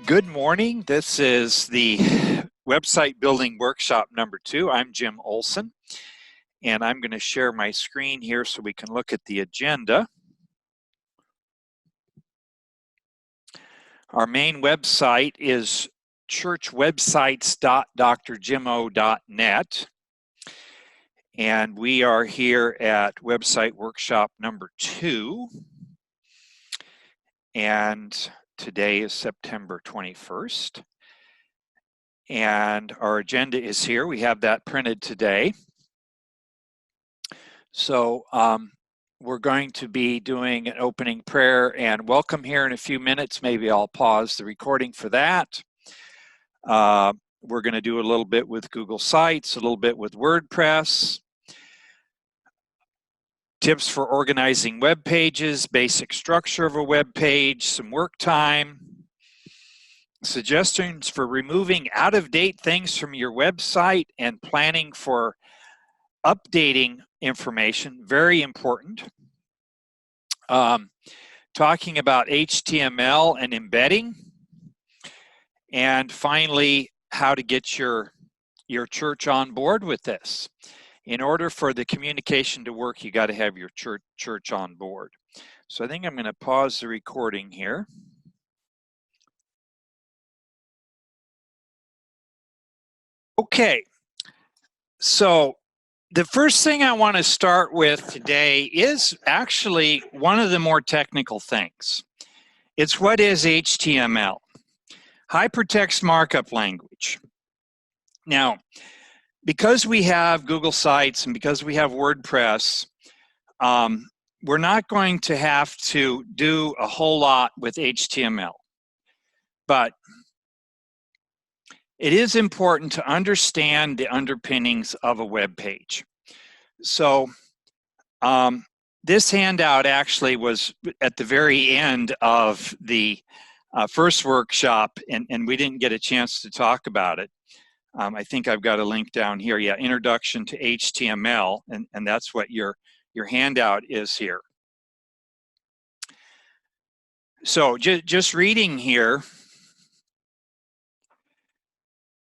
Good morning. This is the website building workshop number 2. I'm Jim Olson, and I'm going to share my screen here so we can look at the agenda. Our main website is churchwebsites.drjimo.net, and we are here at website workshop number 2, and today is September 21st, and our agenda is here. We have that printed today. So we're going to be doing an opening prayer and welcome here in a few minutes. Maybe I'll pause the recording for that. We're going to do a little bit with Google Sites, a little bit with WordPress, tips for organizing web pages, basic structure of a web page, some work time, suggestions for removing out-of-date things from your website, and planning for updating information, very important. Talking about HTML and embedding, and finally, how to get your church on board with this. In order for the communication to work, you got to have your church on board. So I think I'm going to pause the recording here. Okay, so the first thing I want to start with today is actually one of the more technical things. It's what is HTML? Hypertext Markup Language. Now, because we have Google Sites and because we have WordPress, we're not going to have to do a whole lot with HTML. But it is important to understand the underpinnings of a web page. So this handout actually was at the very end of the first workshop, and we didn't get a chance to talk about it. I think I've got a link down here. Yeah, Introduction to HTML, and that's what your handout is here. So just reading here,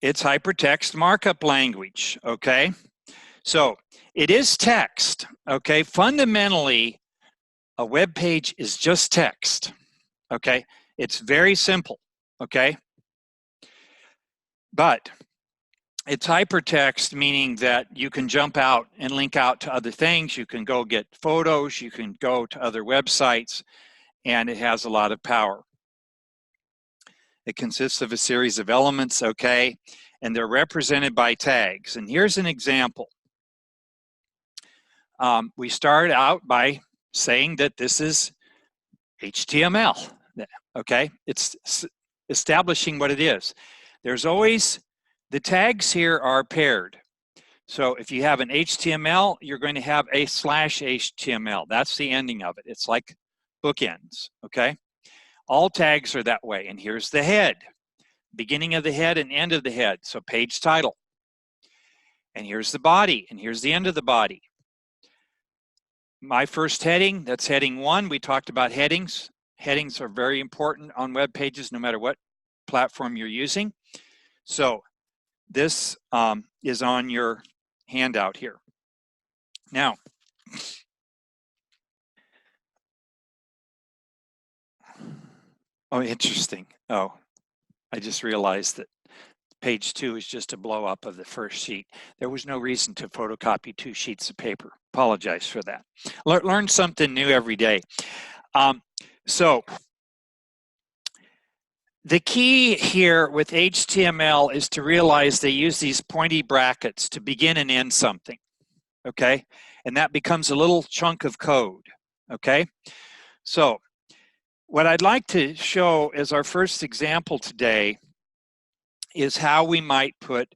it's hypertext markup language, okay? So it is text, okay? Fundamentally, a web page is just text, okay? It's very simple, okay? But it's hypertext, meaning that you can jump out and link out to other things. You can go get photos. You can go to other websites, and it has a lot of power. It consists of a series of elements, okay, and they're represented by tags. And here's an example. We start out by saying that this is HTML, okay? It's establishing what it is. There's always, the tags here are paired. So if you have an HTML, you're going to have a /HTML. That's the ending of it. It's like bookends, okay? All tags are that way. And here's the head, beginning of the head and end of the head. So page title. And here's the body, and here's the end of the body. My first heading, that's heading 1. We talked about headings. Headings are very important on web pages, no matter what platform you're using. So this is on your handout here. Now, oh, interesting. Oh, I just realized that page 2 is just a blow up of the first sheet. There was no reason to photocopy 2 sheets of paper. Apologize for that. Learn something new every day. So the key here with HTML is to realize they use these pointy brackets to begin and end something, okay? And that becomes a little chunk of code, okay? So what I'd like to show as our first example today is how we might put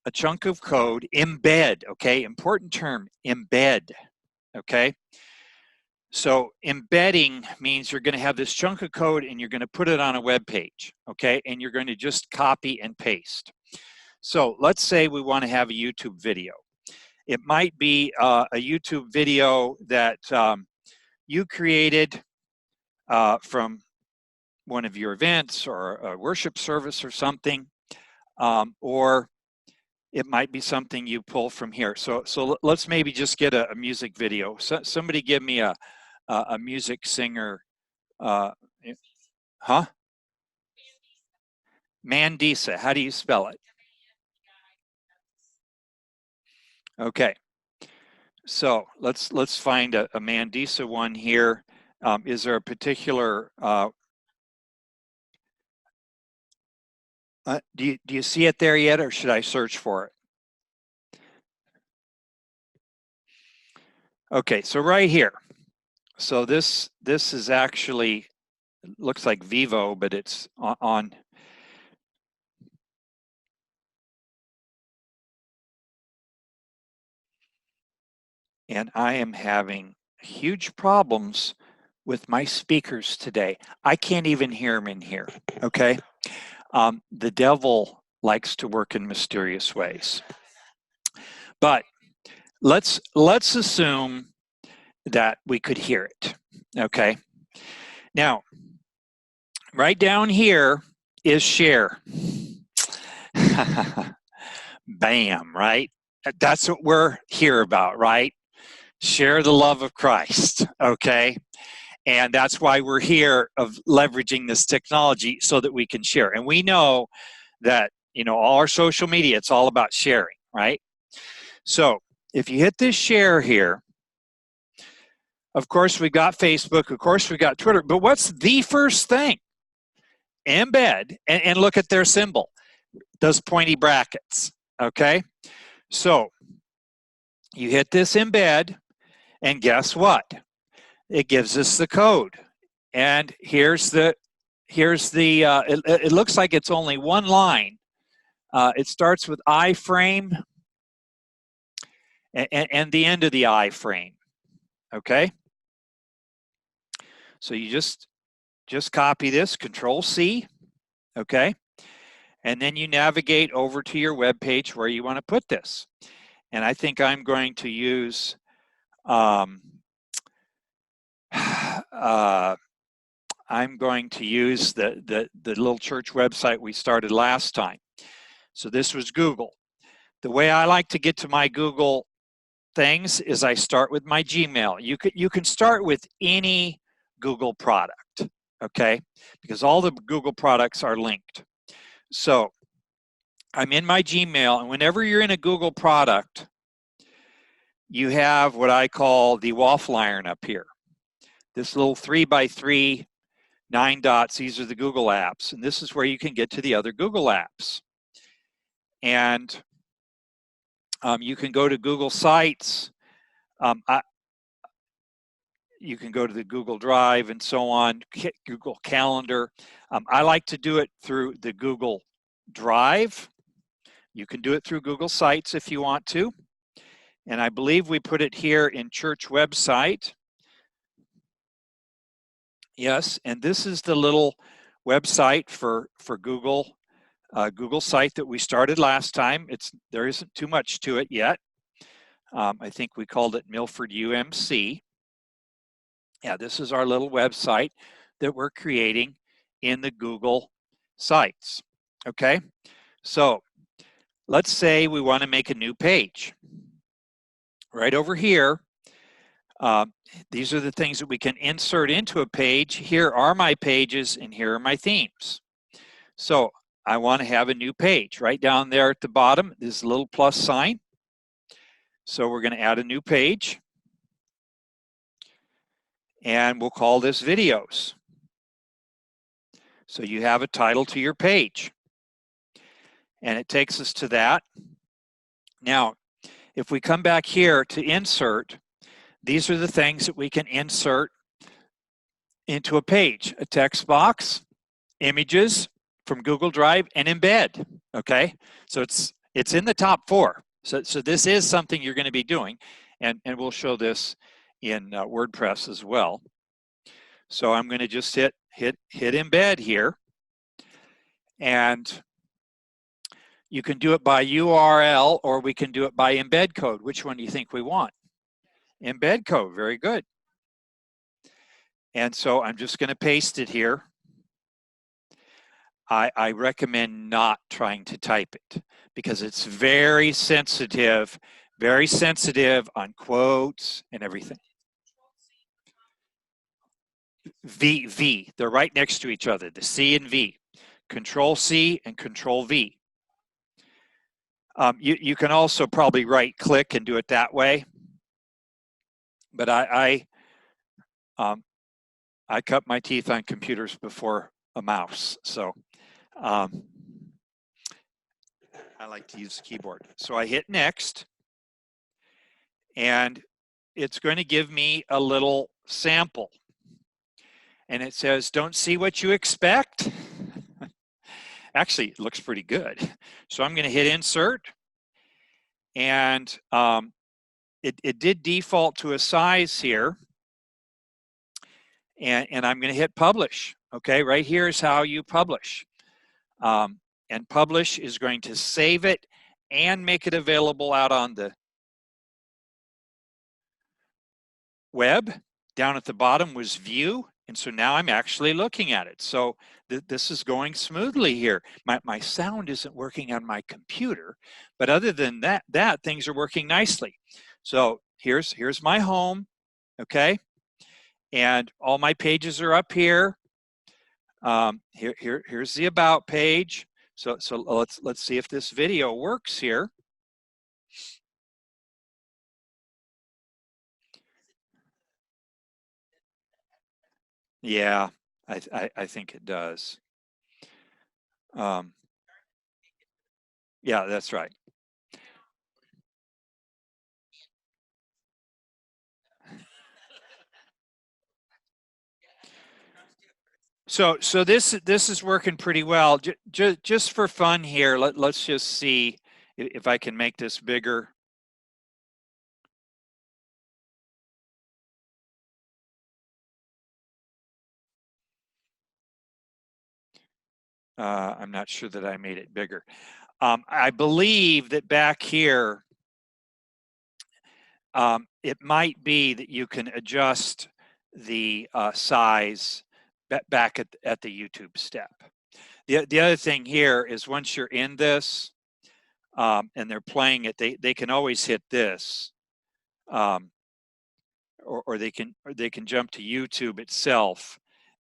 a chunk of code, embed, okay? Important term, embed, okay? So embedding means you're going to have this chunk of code and you're going to put it on a web page, okay? And you're going to just copy and paste. So let's say we want to have a YouTube video. It might be a YouTube video that you created from one of your events or a worship service or something, or it might be something you pull from here. So let's maybe just get a music video. So somebody give me a music singer. Huh? Mandisa. How do you spell it? Okay. So let's find a Mandisa one here. Is there a particular? Do you see it there yet, or should I search for it? Okay, so right here. So this is actually, looks like Vivo, but it's on. And I am having huge problems with my speakers today. I can't even hear them in here, okay? The devil likes to work in mysterious ways. But let's assume that we could hear it, okay? Now, right down here is share. Bam, right? That's what we're here about, right? Share the love of Christ, okay? And that's why we're here of leveraging this technology so that we can share. And we know that, all our social media, it's all about sharing, right? So if you hit this share here, of course, we got Facebook, of course, we got Twitter, but what's the first thing? Embed, and look at their symbol, those pointy brackets, okay? So you hit this embed, and guess what? It gives us the code. And here's the, it looks like it's only one line. It starts with iframe and the end of the iframe, okay? So you just copy this, Control C, okay? And then you navigate over to your web page where you want to put this. And I think I'm going to use the little church website we started last time. So this was Google. The way I like to get to my Google things is I start with my Gmail. You can start with any Google product, okay? Because all the Google products are linked. So I'm in my Gmail, and whenever you're in a Google product, you have what I call the waffle iron up here. This little 3x3, 9 dots, these are the Google apps, and this is where you can get to the other Google apps. And you can go to Google Sites, you can go to the Google Drive and so on, Google Calendar. I like to do it through the Google Drive. You can do it through Google Sites if you want to. And I believe we put it here in church website. Yes, and this is the little website for Google, Google site that we started last time. There isn't too much to it yet. I think we called it Milford UMC. Yeah, this is our little website that we're creating in the Google Sites, okay? So let's say we want to make a new page. Right over here, these are the things that we can insert into a page. Here are my pages, and here are my themes. So I want to have a new page. Right down there at the bottom, this little plus sign. So we're going to add a new page. And we'll call this videos. So you have a title to your page. And it takes us to that. Now, if we come back here to insert, these are the things that we can insert into a page: a text box, images from Google Drive, and embed, okay? So it's in the top 4. So this is something you're going to be doing, and we'll show this in WordPress as well. So I'm going to just hit embed here, and you can do it by URL, or we can do it by embed code. Which one do you think we want? Embed code, very good. And so I'm just going to paste it here. I recommend not trying to type it because it's very sensitive on quotes and everything. V, they're right next to each other, the C and V. Control C and Control V. You can also probably right click and do it that way. But I cut my teeth on computers before a mouse. So I like to use the keyboard. So I hit next and it's going to give me a little sample. And it says, don't see what you expect. Actually, it looks pretty good. So I'm going to hit insert. And it did default to a size here. And I'm going to hit publish. Okay, right here is how you publish. And publish is going to save it and make it available out on the web. Down at the bottom was view. And so now I'm actually looking at it. So this is going smoothly here. My sound isn't working on my computer, but other than that, things are working nicely. So here's my home, okay? And all my pages are up here. Here's the about page. So let's see if this video works here. Yeah, I think it does. Yeah, that's right. So this is working pretty well. Just for fun here, let's just see if I can make this bigger. I'm not sure that I made it bigger. I believe that back here, it might be that you can adjust the size back at the YouTube step. The other thing here is once you're in this and they're playing it, they can always hit this, or they can jump to YouTube itself,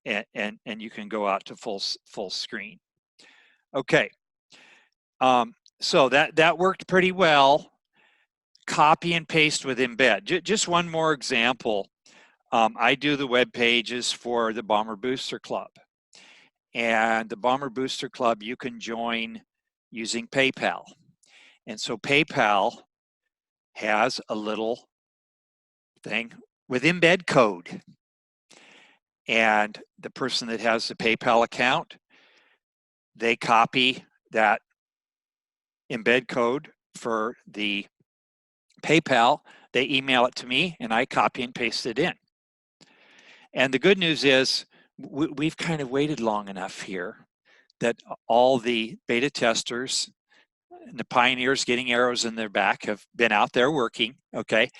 and you can go out to full screen. Okay, so that worked pretty well. Copy and paste with embed. Just one more example. I do the web pages for the Bomber Booster Club. And the Bomber Booster Club, you can join using PayPal. And so PayPal has a little thing with embed code. And the person that has the PayPal account, they copy that embed code for the PayPal, they email it to me, and I copy and paste it in. And the good news is we've kind of waited long enough here that all the beta testers and the pioneers getting arrows in their back have been out there working, okay?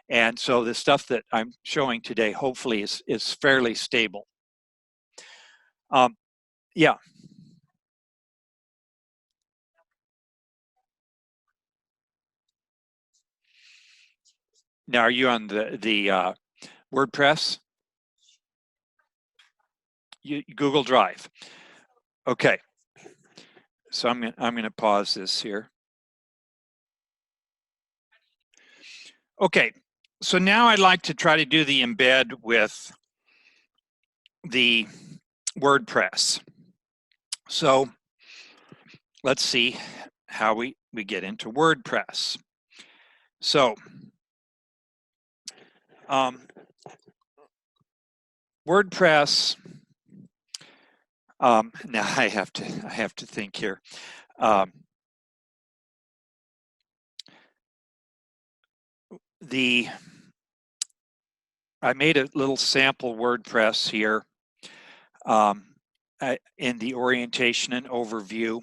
And so the stuff that I'm showing today hopefully is fairly stable. Yeah. Now, are you on the WordPress? Google Drive. Okay. So I'm going to pause this here. Okay. So now I'd like to try to do the embed with the WordPress. So let's see how we get into WordPress. So WordPress. Now I have to think here. I made a little sample WordPress here in the orientation and overview,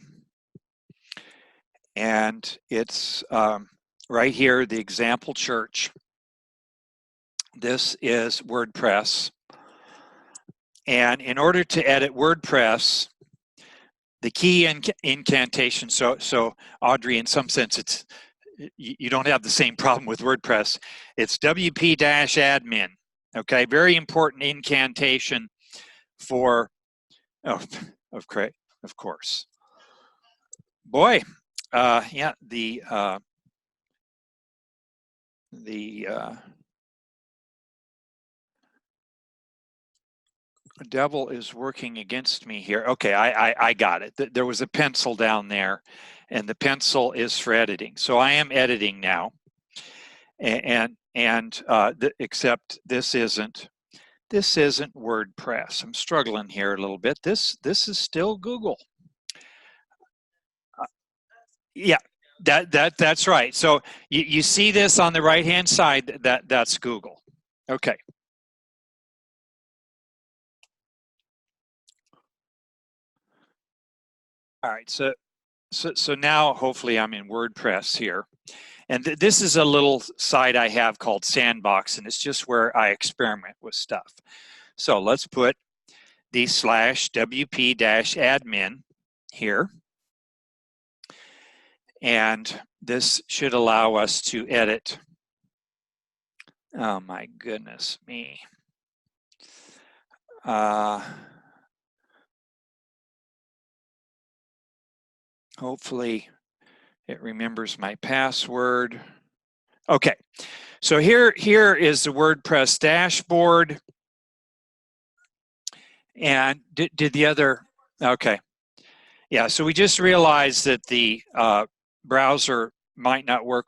and it's right here, the example church. This is WordPress, and in order to edit WordPress, the key incantation. So Audrey, in some sense, you don't have the same problem with WordPress. It's WP-admin. Okay, very important incantation for, of course. Boy, yeah, the devil is working against me here. Okay, I got it. There was a pencil down there, and the pencil is for editing. So I am editing now, except this isn't WordPress. I'm struggling here a little bit. This is still Google. Yeah, that's right. So you see this on the right hand side. That's Google. Okay. All right. So now hopefully I'm in WordPress here. And this is a little site I have called Sandbox, and it's just where I experiment with stuff. So let's put the /wp-admin here. And this should allow us to edit. Oh my goodness me. Hopefully it remembers my password. Okay, so here is the WordPress dashboard. And did the other, okay. Yeah, so we just realized that the browser might not work,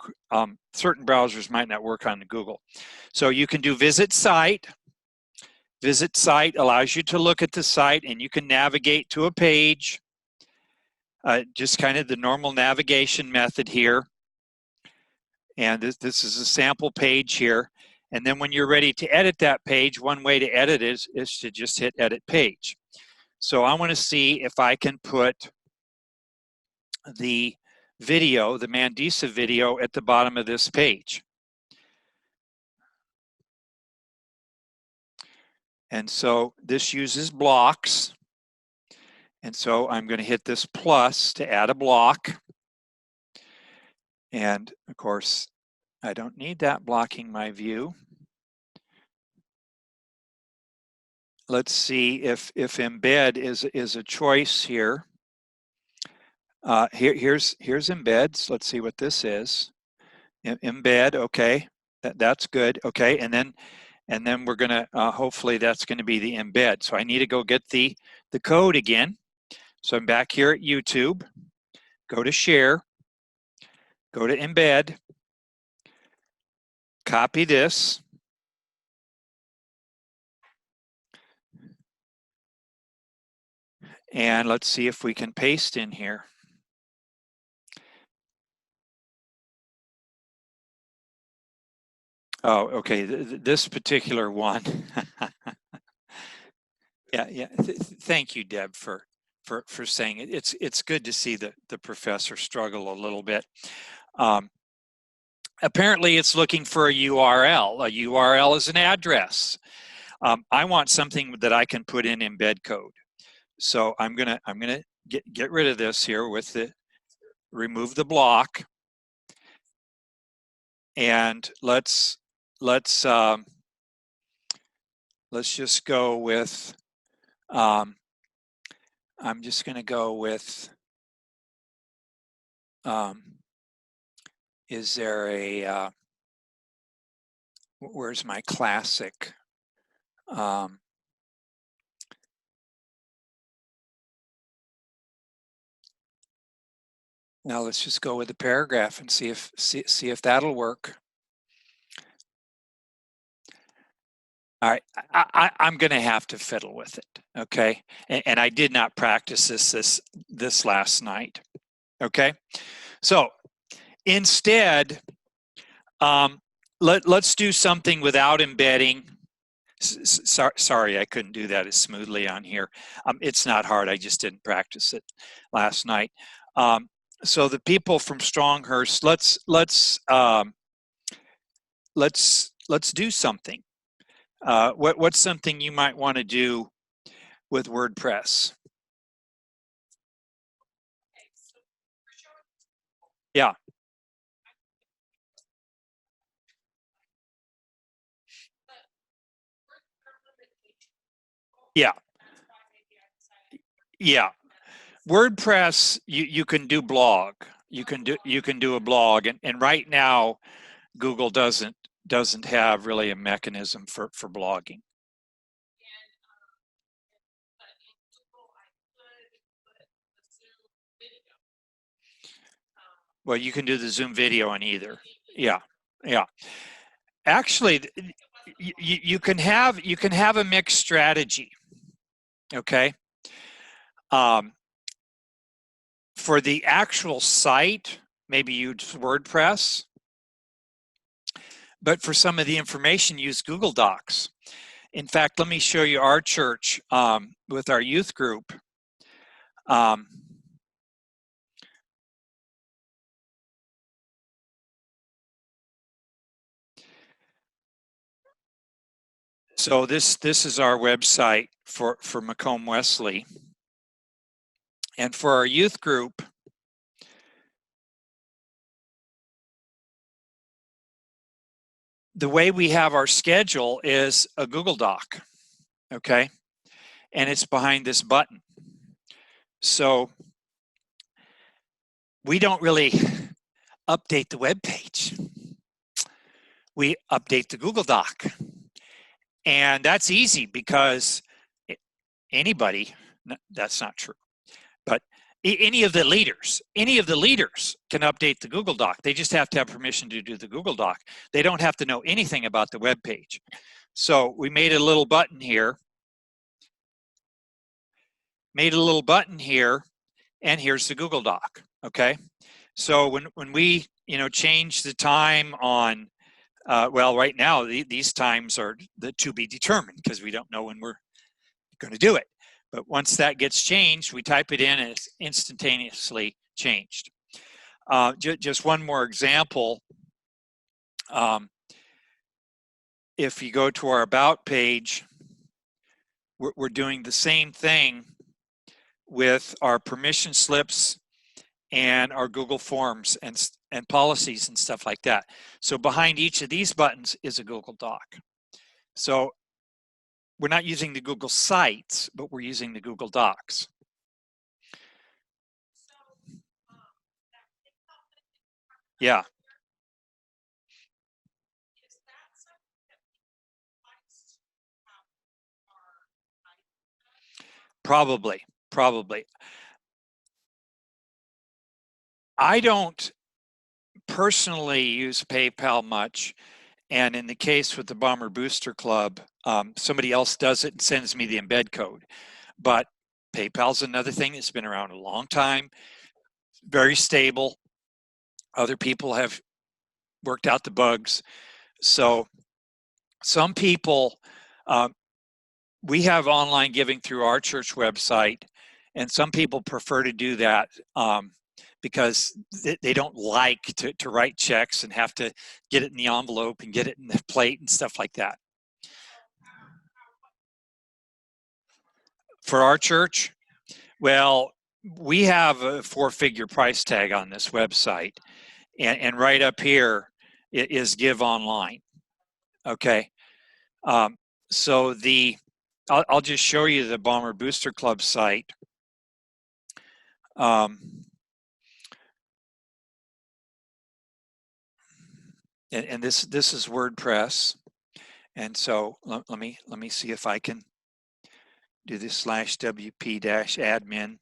certain browsers might not work on Google. So you can do visit site. Visit site allows you to look at the site and you can navigate to a page. Just kind of the normal navigation method here. And this is a sample page here. And then when you're ready to edit that page, one way to edit is to just hit edit page. So I want to see if I can put the video, the Mandisa video, at the bottom of this page. And so this uses blocks. And so I'm going to hit this plus to add a block. And of course, I don't need that blocking my view. Let's see if embed is a choice here. Here's embeds. Let's see what this is. Embed, okay, that's good. Okay, and then we're gonna hopefully that's going to be the embed. So I need to go get the code again. So I'm back here at YouTube. Go to share. Go to embed. Copy this. And let's see if we can paste in here. Oh, okay, this particular one. Yeah. Thank you, Deb, for saying it. It's good to see the professor struggle a little bit. Apparently, it's looking for a URL. A URL is an address. I want something that I can put in embed code. So I'm gonna get rid of this here with the remove the block, and let's just go with. I'm just going to go with. Is there a? Where's my classic? Now let's just go with the paragraph and see if that'll work. All right, I'm going to have to fiddle with it, okay? And I did not practice this last night, okay? So instead, let's do something without embedding. Sorry, I couldn't do that as smoothly on here. It's not hard. I just didn't practice it last night. So the people from Stronghurst, let's do something. What's something you might want to do with WordPress? Yeah. Yeah. Yeah. WordPress, you can do blog. You can do a blog, and right now Google doesn't have really a mechanism for blogging. Well, you can do the Zoom video on either. Yeah. Yeah. Actually, you can have a mixed strategy. Okay. Um, for the actual site, maybe use WordPress, but for some of the information, use Google Docs. In fact, let me show you our church with our youth group. Um, so this is our website for Macomb Wesley, and for our youth group, the way we have our schedule is a Google Doc, okay, and it's behind this button. So we don't really update the web page. We update the Google Doc, and that's easy because anybody, that's not true, but any of the leaders can update the Google Doc. They just have to have permission to do the Google Doc. They don't have to know anything about the web page. So we made a little button here, and here's the Google Doc. Okay, so when we change the time on well, right now these times are to be determined because we don't know when we're going to do it. But once that gets changed, we type it in and it's instantaneously changed. Just one more example. If you go to our About page, we're doing the same thing with our permission slips and our Google Forms and policies and stuff like that. So behind each of these buttons is a Google Doc. So we're not using the Google Sites, but we're using the Google Docs. Yeah. Probably. I don't personally use PayPal much. And in the case with the Bomber Booster Club, somebody else does it and sends me the embed code. But PayPal's another thing that's been around a long time, very stable. Other people have worked out the bugs. So some people, we have online giving through our church website, and some people prefer to do that because they don't like to write checks and have to get it in the envelope and get it in the plate and stuff like that. For our church, well, we have a 4-figure price tag on this website, and right up here is give online. Okay, so I'll just show you the Bomber Booster Club site. And this is WordPress, and so let me see if I can do this /wp-admin.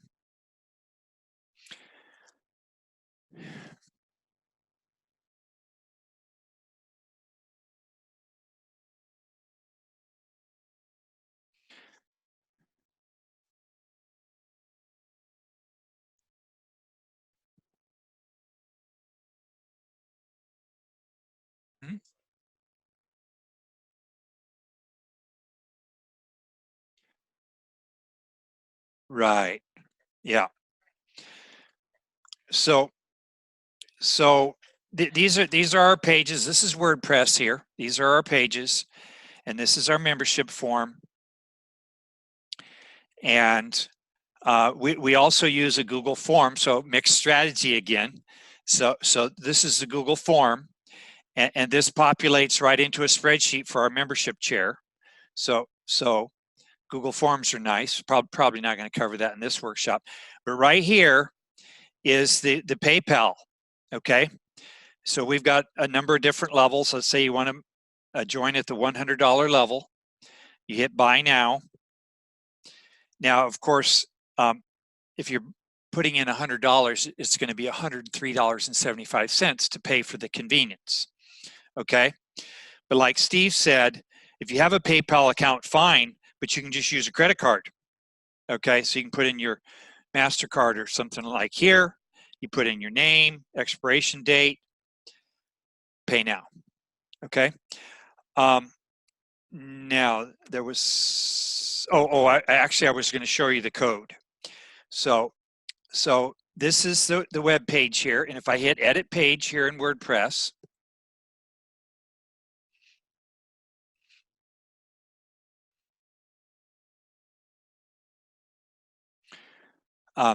Right. Yeah. So these are our pages. This is WordPress here. These are our pages, and this is our membership form. And we also use a Google form. So mixed strategy again. So this is the Google form, and this populates right into a spreadsheet for our membership chair. So Google Forms are nice. Probably not going to cover that in this workshop, but right here is the PayPal. Okay, so we've got a number of different levels. Let's say you want to join at the $100 level. You hit Buy Now. Now, of course, if you're putting in $100, it's going to be $103.75 to pay for the convenience. Okay, but like Steve said, if you have a PayPal account, fine, but you can just use a credit card. Okay, so you can put in your MasterCard or something like here. You put in your name, expiration date, pay now. Okay. Now there was, actually I was going to show you the code. So this is the web page here, and if I hit edit page here in WordPress,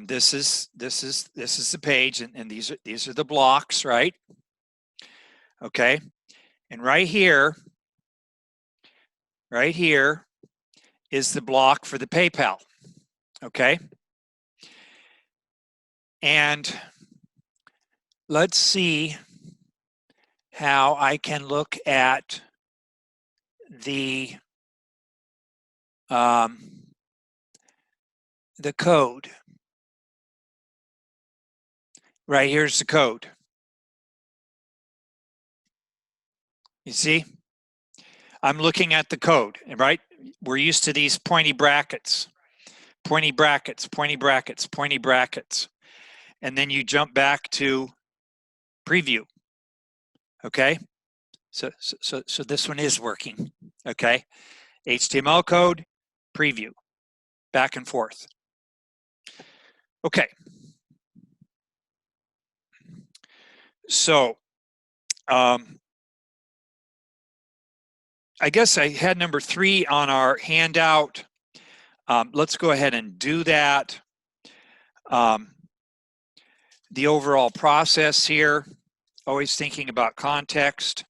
this is the page, and these are the blocks, right? Okay, and right here is the block for the PayPal. Okay, and let's see how I can look at the code. Right here's the code. You see? I'm looking at the code, right? We're used to these pointy brackets, pointy brackets, pointy brackets, pointy brackets. And then you jump back to preview. Okay? So this one is working. Okay? HTML code, preview, back and forth. Okay. So I guess I had number 3 on our handout. Let's go ahead and do that. The overall process here, always thinking about context.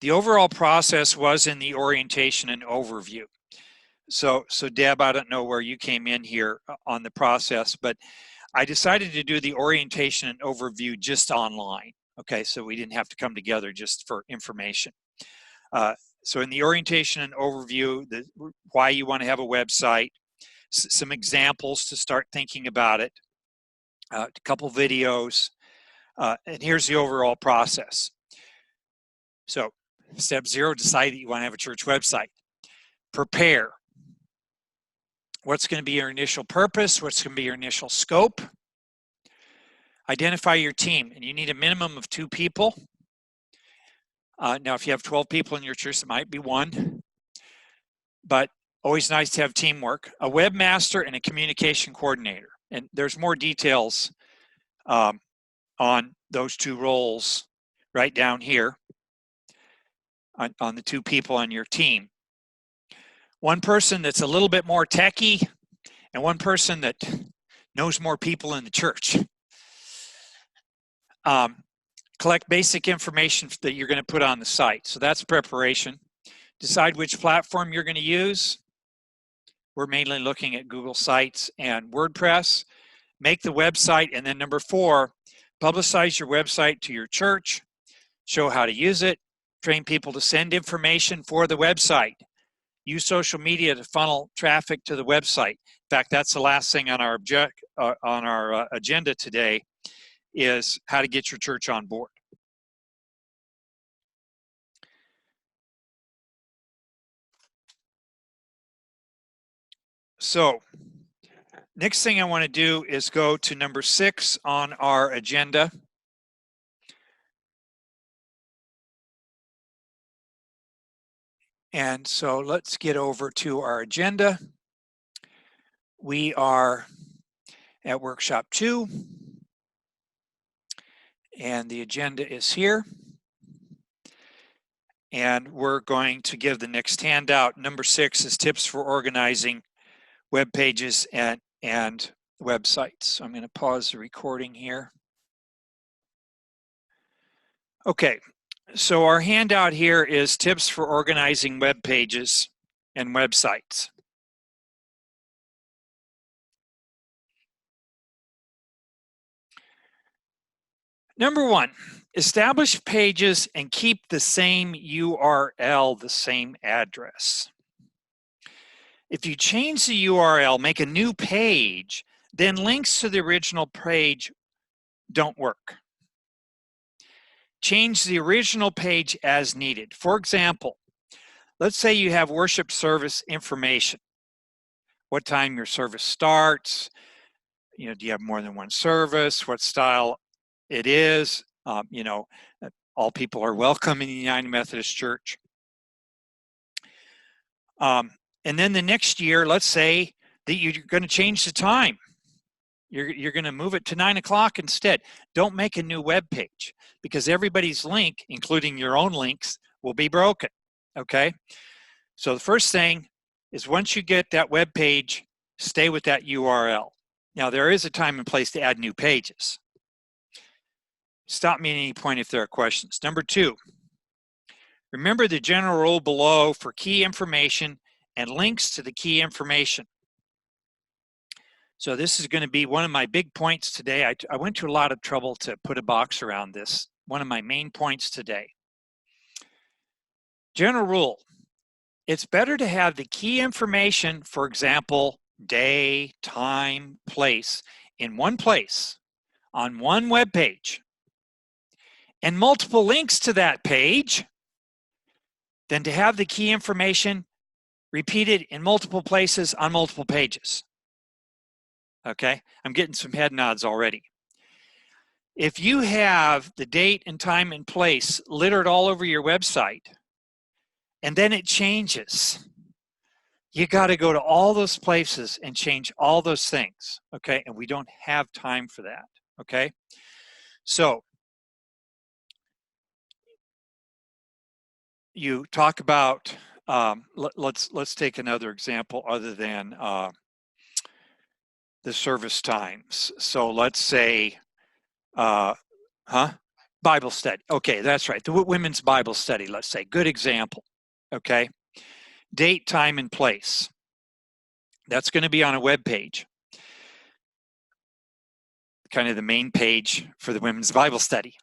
The overall process was in the orientation and overview. So Deb, I don't know where you came in here on the process, but I decided to do the orientation and overview just online. Okay, so we didn't have to come together just for information. So in the orientation and overview, why you want to have a website, some examples to start thinking about it, a couple videos, and here's the overall process. So step 0, decide that you want to have a church website. Prepare. What's going to be your initial purpose? What's going to be your initial scope? Identify your team, and you need a minimum of 2 people. Now, if you have 12 people in your church, it might be 1, but always nice to have teamwork. A webmaster and a communication coordinator, and there's more details on those 2 roles right down here on the 2 people on your team. One person that's a little bit more techie, and one person that knows more people in the church. Collect basic information that you're going to put on the site. So that's preparation. Decide which platform you're going to use. We're mainly looking at Google Sites and WordPress. Make the website, and then number 4, publicize your website to your church. Show how to use it. Train people to send information for the website. Use social media to funnel traffic to the website. In fact, that's the last thing on our agenda today, is how to get your church on board. So next thing I want to do is go to number 6 on our agenda. And so let's get over to our agenda. We are at workshop 2, and the agenda is here. And we're going to give the next handout. Number 6 is tips for organizing web pages and websites. So I'm going to pause the recording here. Okay, so our handout here is tips for organizing web pages and websites. Number one, establish pages and keep the same URL, the same address. If you change the URL, make a new page, then links to the original page don't work. Change the original page as needed. For example, let's say you have worship service information. What time your service starts, do you have more than one service, what style it is, all people are welcome in the United Methodist Church. And then the next year, let's say that you're going to change the time. You're going to move it to 9 o'clock instead. Don't make a new web page because everybody's link, including your own links, will be broken. Okay? So the first thing is once you get that web page, stay with that URL. Now, there is a time and place to add new pages. Stop me at any point if there are questions. Number two, remember the general rule below for key information and links to the key information. So this is going to be one of my big points today. I went to a lot of trouble to put a box around this. One of my main points today. General rule, it's better to have the key information, for example, day, time, place, in one place on one web page and multiple links to that page than to have the key information repeated in multiple places on multiple pages. Okay, I'm getting some head nods already. If you have the date and time and place littered all over your website, and then it changes, you got to go to all those places and change all those things, okay? And we don't have time for that, okay? So you talk about, let's take another example other than the service times. So let's say, Bible study. Okay, that's right. The women's Bible study, let's say. Good example. Okay. Date, time, and place. That's going to be on a web page. Kind of the main page for the women's Bible study.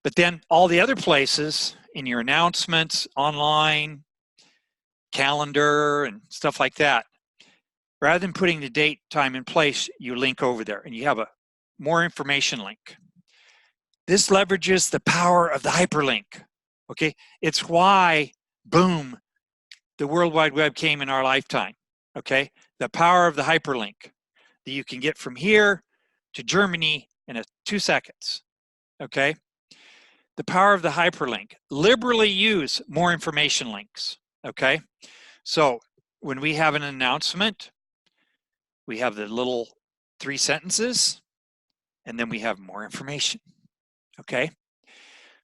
But then all the other places in your announcements, online, calendar, and stuff like that, rather than putting the date, time, and place, you link over there and you have a more information link. This leverages the power of the hyperlink. Okay, it's why, boom, the World Wide Web came in our lifetime. Okay, the power of the hyperlink that you can get from here to Germany in 2 seconds. Okay, the power of the hyperlink. Liberally use more information links. Okay, so when we have an announcement, we have the little 3 sentences, and then we have more information. Okay,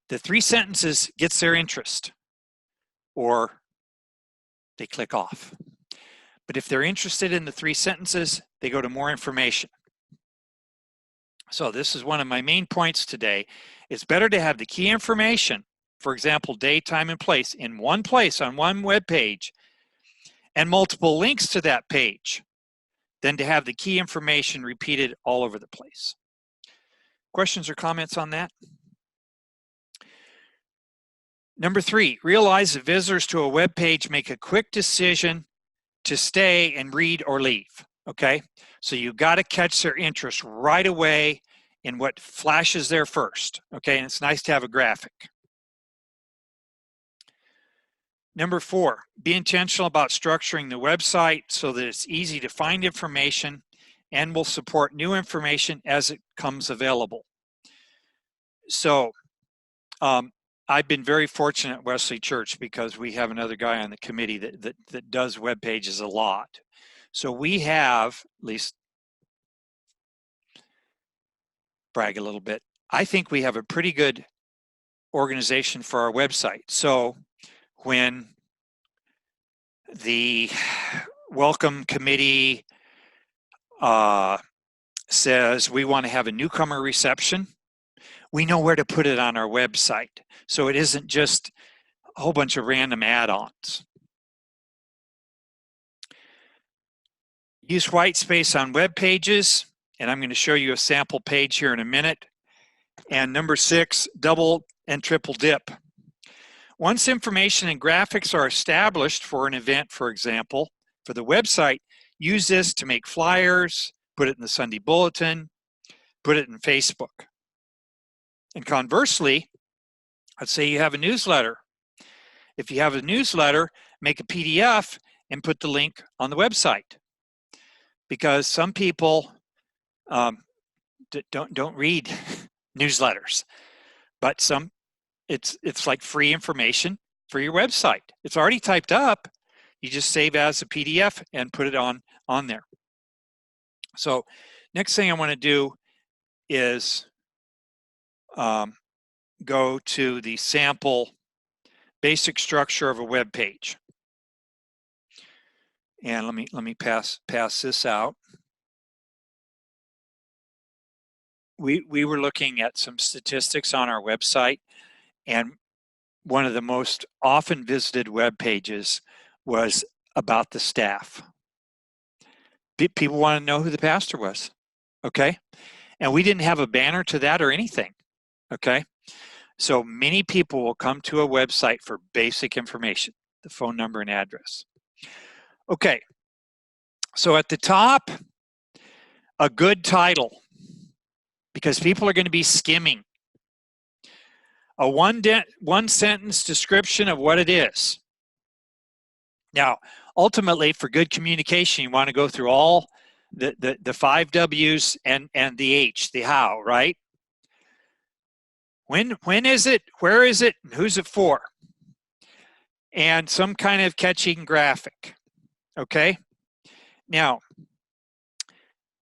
the 3 sentences gets their interest, or they click off. But if they're interested in the 3 sentences, they go to more information. So this is one of my main points today. It's better to have the key information, for example, day, time, and place, in one place on one web page and multiple links to that page than to have the key information repeated all over the place. Questions or comments on that? Number 3, realize that visitors to a web page make a quick decision to stay and read or leave, okay? So you've got to catch their interest right away in what flashes there first, okay? And it's nice to have a graphic. Number 4, be intentional about structuring the website so that it's easy to find information and will support new information as it comes available. So I've been very fortunate at Wesley Church because we have another guy on the committee that does web pages a lot. So we have, at least brag a little bit, I think we have a pretty good organization for our website. So when the welcome committee says we want to have a newcomer reception, we know where to put it on our website. So it isn't just a whole bunch of random add-ons. Use white space on web pages, and I'm going to show you a sample page here in a minute. And number 6, double and triple dip. Once information and graphics are established for an event, for example, for the website, use this to make flyers, put it in the Sunday Bulletin, put it in Facebook. And conversely, let's say you have a newsletter. If you have a newsletter, make a PDF and put the link on the website. Because some people don't read newsletters, but it's like free information for your website. It's already typed up. You just save as a PDF and put it on there. So next thing I want to do is go to the sample basic structure of a web page. And let me pass this out. We were looking at some statistics on our website, and one of the most often visited web pages was about the staff. People want to know who the pastor was, okay? And we didn't have a banner to that or anything, okay? So many people will come to a website for basic information, the phone number and address. Okay, so at the top, a good title, because people are going to be skimming. A one sentence description of what it is. Now, ultimately, for good communication, you want to go through all the 5 W's and the H, the how, right? When is it? Where is it? And who's it for? And some kind of catching graphic. Okay? Now,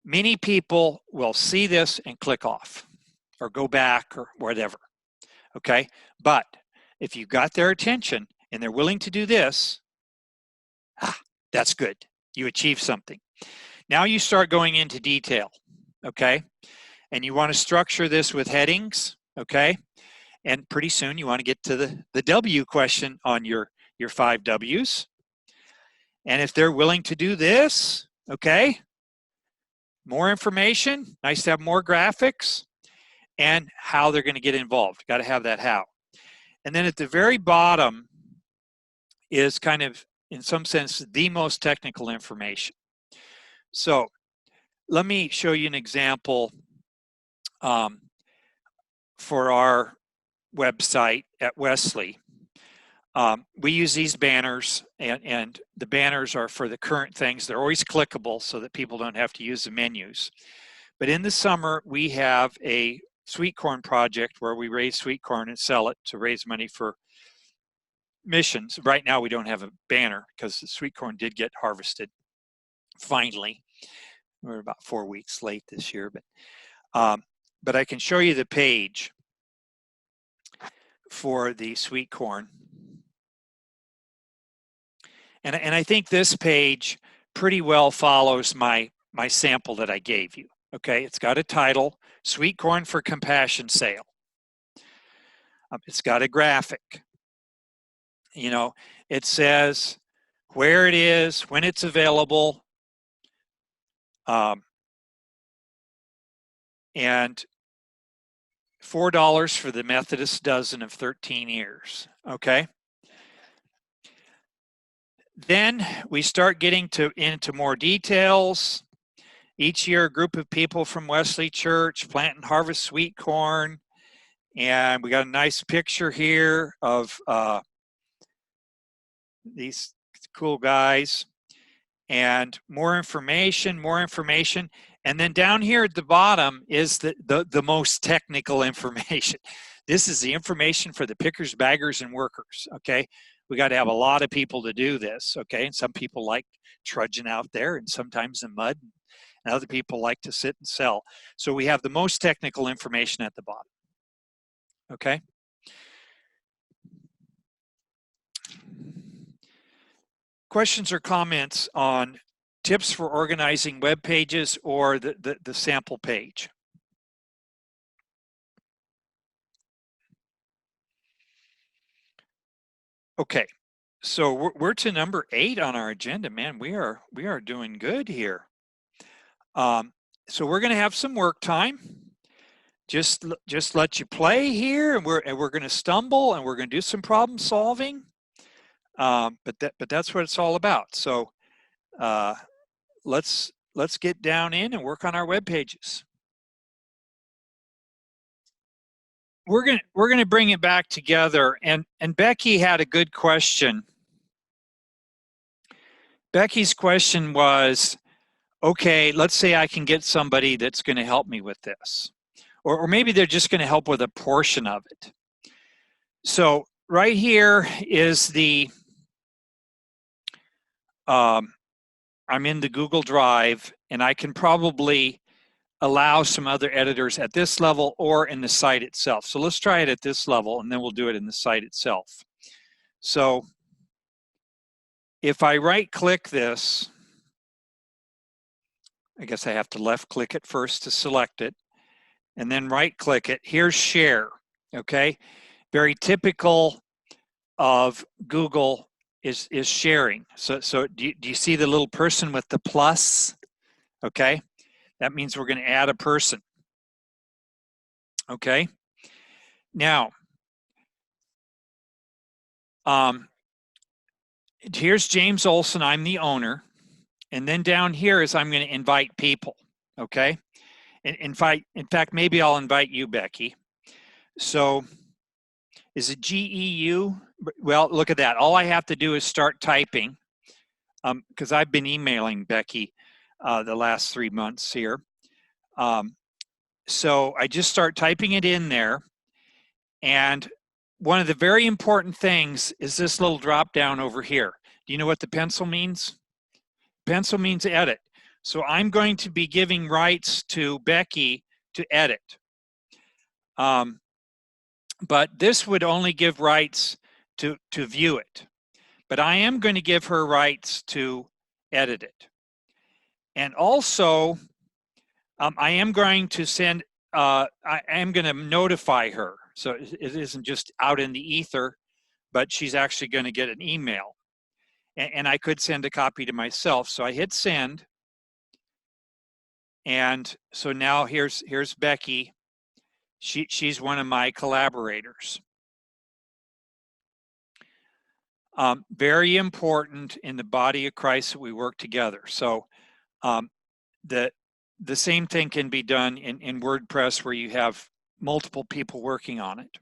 many people will see this and click off or go back or whatever. Okay? But if you got their attention and they're willing to do this, that's good. You achieve something. Now you start going into detail. Okay? And you want to structure this with headings. Okay? And pretty soon you want to get to the W question on your 5 W's. And if they're willing to do this, okay, more information, nice to have more graphics, and how they're going to get involved. Got to have that how. And then at the very bottom is kind of, in some sense, the most technical information. So let me show you an example for our website at Wesley. We use these banners, and the banners are for the current things. They're always clickable so that people don't have to use the menus. But in the summer, we have a sweet corn project where we raise sweet corn and sell it to raise money for missions. Right now, we don't have a banner because the sweet corn did get harvested finally. We're about 4 weeks late this year, but I can show you the page for the sweet corn. And I think this page pretty well follows my sample that I gave you. Okay, it's got a title, Sweet Corn for Compassion Sale. It's got a graphic. You know, it says where it is, when it's available, and $4 for the Methodist dozen of 13 ears. Okay. Then we start getting into more details. Each year, a group of people from Wesley Church plant and harvest sweet corn. And we got a nice picture here of these cool guys. And more information. And then down here at the bottom is the most technical information. This is the information for the pickers, baggers, and workers, okay? We got to have a lot of people to do this, okay? And some people like trudging out there and sometimes in mud, and other people like to sit and sell. So we have the most technical information at the bottom, okay? Questions or comments on tips for organizing web pages or the sample page? Okay, so we're to number 8 on our agenda, man. We are doing good here. So we're going to have some work time. Just let you play here, and we're going to stumble, and we're going to do some problem solving. But that's what it's all about. So let's get down in and work on our web pages. We're gonna bring it back together, and Becky had a good question. Becky's question was, okay, let's say I can get somebody that's going to help me with this, or maybe they're just going to help with a portion of it. So right here is the I'm in the Google Drive, and I can probably allow some other editors at this level or in the site itself. So let's try it at this level, and then we'll do it in the site itself. So if I right-click this, I guess I have to left-click it first to select it, and then right-click it. Here's Share, okay? Very typical of Google is sharing. So do you see the little person with the plus? Okay, that means we're going to add a person. Okay, now here's James Olson. I'm the owner, and then down here is I'm going to invite people. Okay, in fact, maybe I'll invite you, Becky. So is it GEU? Well, look at that. All I have to do is start typing, because I've been emailing Becky the last 3 months here. So I just start typing it in there. And one of the very important things is this little drop down over here. Do you know what the pencil means? Pencil means edit. So I'm going to be giving rights to Becky to edit. But this would only give rights to view it. But I am going to give her rights to edit it. And also, I am going to send, I am going to notify her. So it isn't just out in the ether, but she's actually going to get an email. And I could send a copy to myself. So I hit send. And so now here's Becky. She's one of my collaborators. Very important in the body of Christ that we work together. So the same thing can be done in WordPress, where you have multiple people working on it.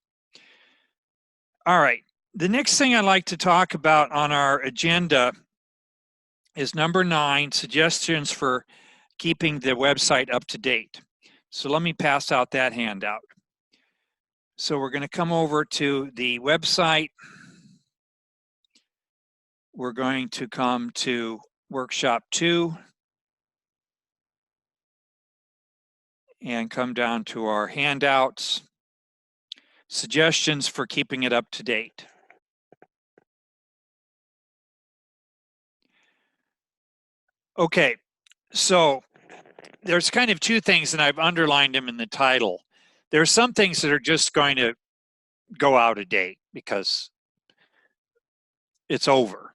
All right, the next thing I'd like to talk about on our agenda is number 9, suggestions for keeping the website up to date. So let me pass out that handout. So we're going to come over to the website. We're going to come to workshop 2 and come down to our handouts, suggestions for keeping it up to date. Okay, so there's kind of 2 things, and I've underlined them in the title. There are some things that are just going to go out of date because it's over.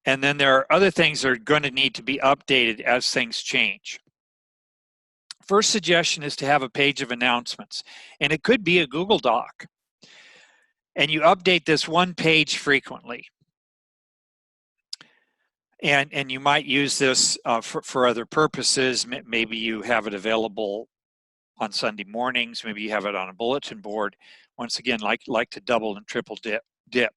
And then there are other things that are going to need to be updated as things change. First suggestion is to have a page of announcements, and it could be a Google Doc. And you update this one page frequently. And you might use this for other purposes. Maybe you have it available on Sunday mornings. Maybe you have it on a bulletin board. Once again, like to double and triple dip.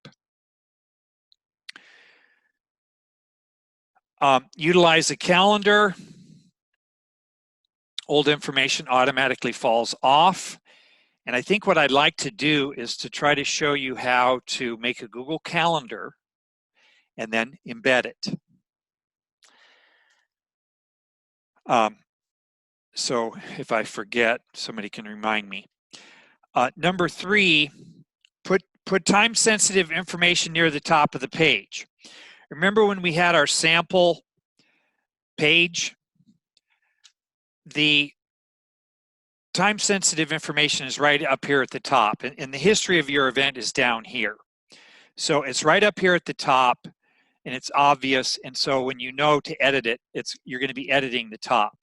Utilize a calendar. Old information automatically falls off. And I think what I'd like to do is to try to show you how to make a Google Calendar and then embed it. So if I forget, somebody can remind me. Number 3, put time-sensitive information near the top of the page. Remember when we had our sample page? The time-sensitive information is right up here at the top, and the history of your event is down here. So it's right up here at the top, and it's obvious. And so when you know to edit it, you're going to be editing the top.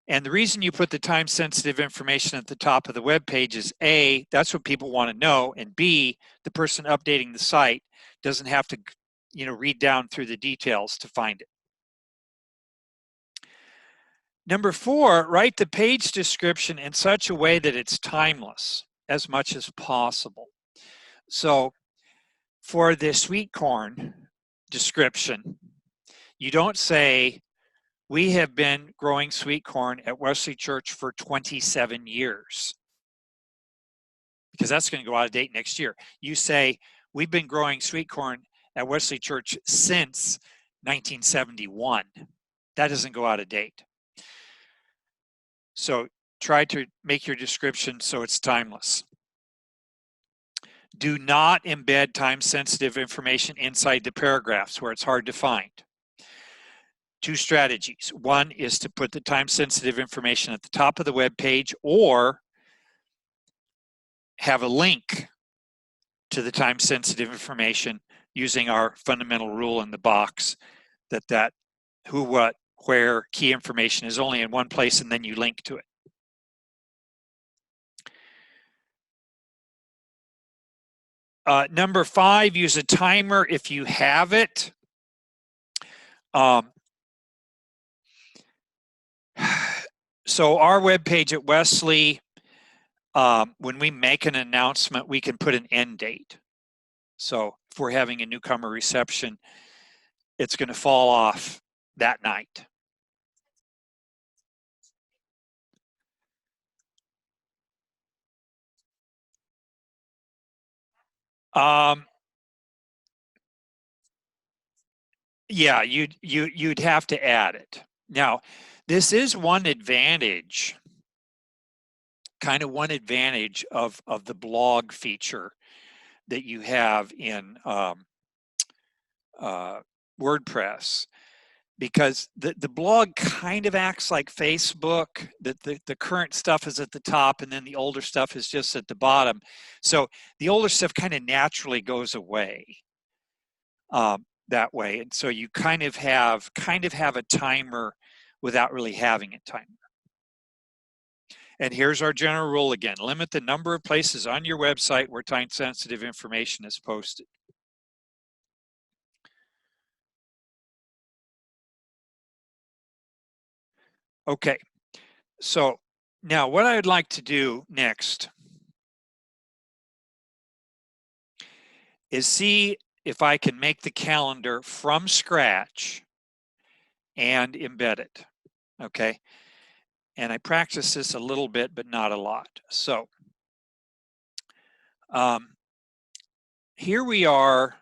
And the reason you put the time-sensitive information at the top of the web page is A, that's what people want to know, and B, the person updating the site doesn't have to, read down through the details to find it. Number 4, write the page description in such a way that it's timeless as much as possible. So for the sweet corn description, you don't say, we have been growing sweet corn at Wesley Church for 27 years, because that's going to go out of date next year. You say, we've been growing sweet corn at Wesley Church since 1971. That doesn't go out of date. So try to make your description so it's timeless. Do not embed time-sensitive information inside the paragraphs where it's hard to find. 2 strategies. One is to put the time-sensitive information at the top of the web page, or have a link to the time-sensitive information using our fundamental rule in the box that who, what, where key information is only in one place, and then you link to it. Number 5, use a timer if you have it. So our webpage at Wesley, when we make an announcement, we can put an end date. So if we're having a newcomer reception, it's going to fall off that night. Yeah, you'd have to add it. Now, this is one advantage, kind of one advantage of the blog feature that you have in WordPress, because the blog kind of acts like Facebook, that the current stuff is at the top and then the older stuff is just at the bottom. So the older stuff kind of naturally goes away that way. And so you kind of have a timer without really having a timer. And here's our general rule again: limit the number of places on your website where time-sensitive information is posted. Okay, so now what I'd like to do next is see if I can make the calendar from scratch and embed it, okay? And I practice this a little bit, but not a lot. So here we are.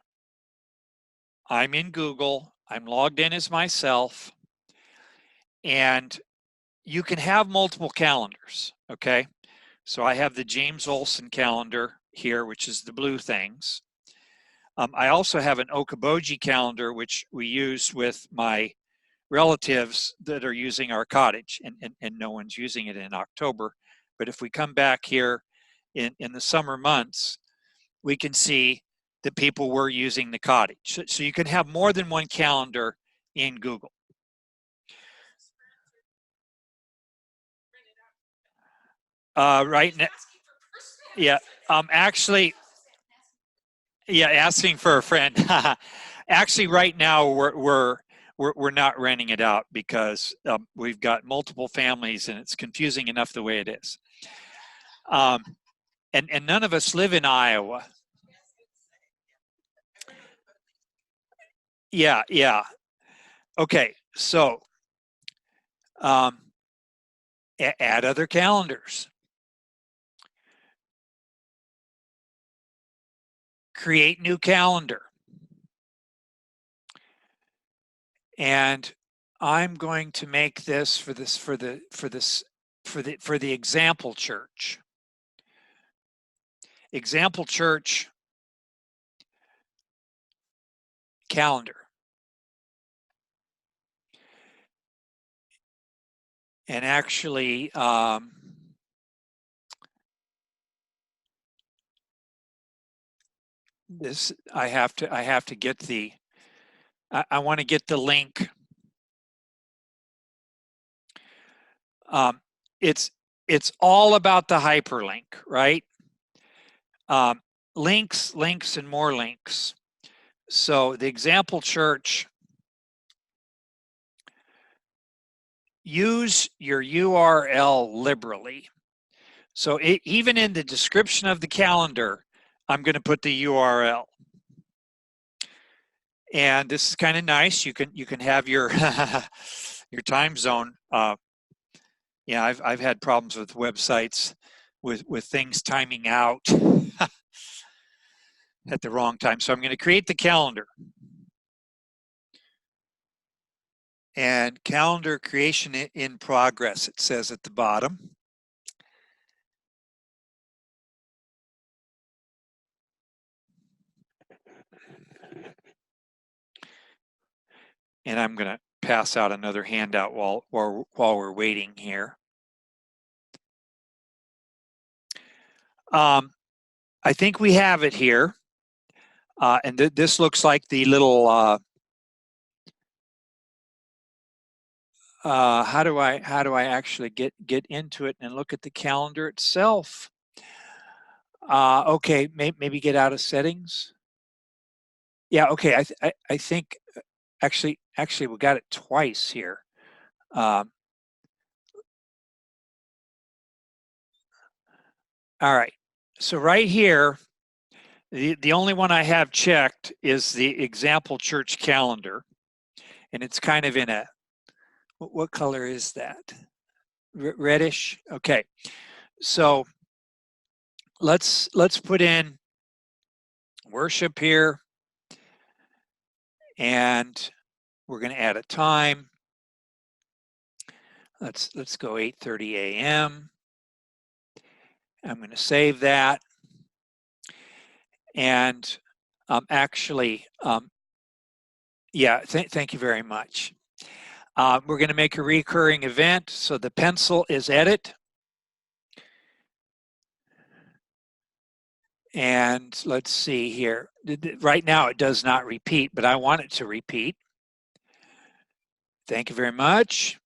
I'm in Google. I'm logged in as myself. And you can have multiple calendars, okay? So I have the James Olson calendar here, which is the blue things. I also have an Okoboji calendar, which we use with my relatives that are using our cottage, and no one's using it in October. But if we come back here in the summer months, we can see that people were using the cottage. So you can have more than one calendar in Google. Right now, yeah, actually, yeah, asking for a friend. Actually, right now we're not renting it out because we've got multiple families and it's confusing enough the way it is. And none of us live in Iowa. Yeah, yeah. Okay, so add other calendars. Create new calendar. And I'm going to make this for the example church. Example church calendar. And actually, this, I have to get the, I want to get the link. It's all about the hyperlink, right? Links, and more links. So the example church, use your URL liberally. So even in the description of the calendar, I'm going to put the URL. And this is kind of nice. You can have your your time zone. Yeah, I've had problems with websites with things timing out at the wrong time. So I'm going to create the calendar. And calendar creation in progress, it says at the bottom. And I'm going to pass out another handout while we're waiting here. I think we have it here. And this looks like the little, how do I actually get into it and look at the calendar itself? Okay, maybe get out of settings. Yeah, okay, I think actually we got it twice here. All right, so right here, the only one I have checked is the example church calendar, and it's kind of in a, what color is that? Reddish. Okay, so let's put in worship here, and we're going to add a time. Let's go 8:30 a.m. I'm going to save that. And actually, yeah, thank you very much. We're going to make a recurring event. So the pencil is edit. And let's see here. Right now it does not repeat, but I want it to repeat. Thank you very much.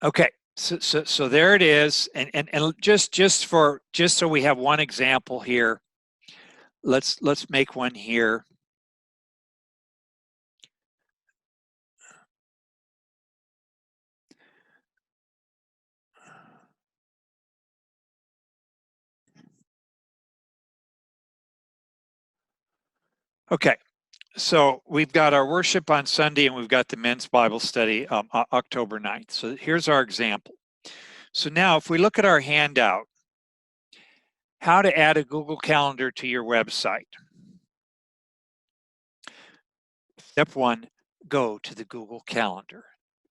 Okay, so there it is. And just so we have one example here, let's make one here. Okay, so we've got our worship on Sunday and we've got the men's Bible study October 9th. So here's our example. So now if we look at our handout, how to add a Google Calendar to your website. Step 1, go to the Google Calendar.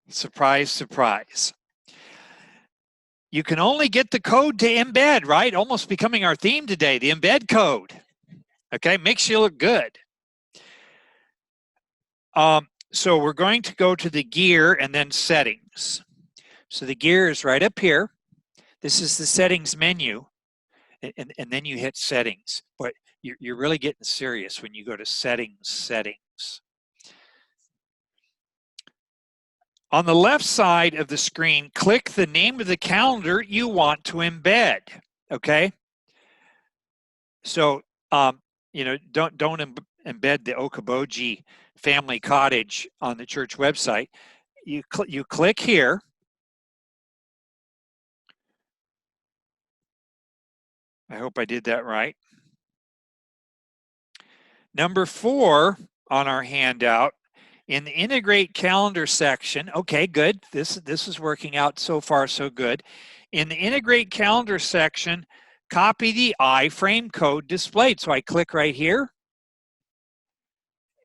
Surprise, surprise. You can only get the code to embed, right? Almost becoming our theme today, the embed code. Okay, makes you look good. So we're going to go to the gear and then settings. So the gear is right up here. This is the settings menu. And then you hit settings. But you're really getting serious when you go to settings. On the left side of the screen, click the name of the calendar you want to embed. Okay. So you know, don't embed the Okoboji family cottage on the church website. You click here. I hope I did that right. Number 4 on our handout, in the integrate calendar section, okay, good. This is working out so far, so good. In the integrate calendar section, copy the iframe code displayed. So I click right here.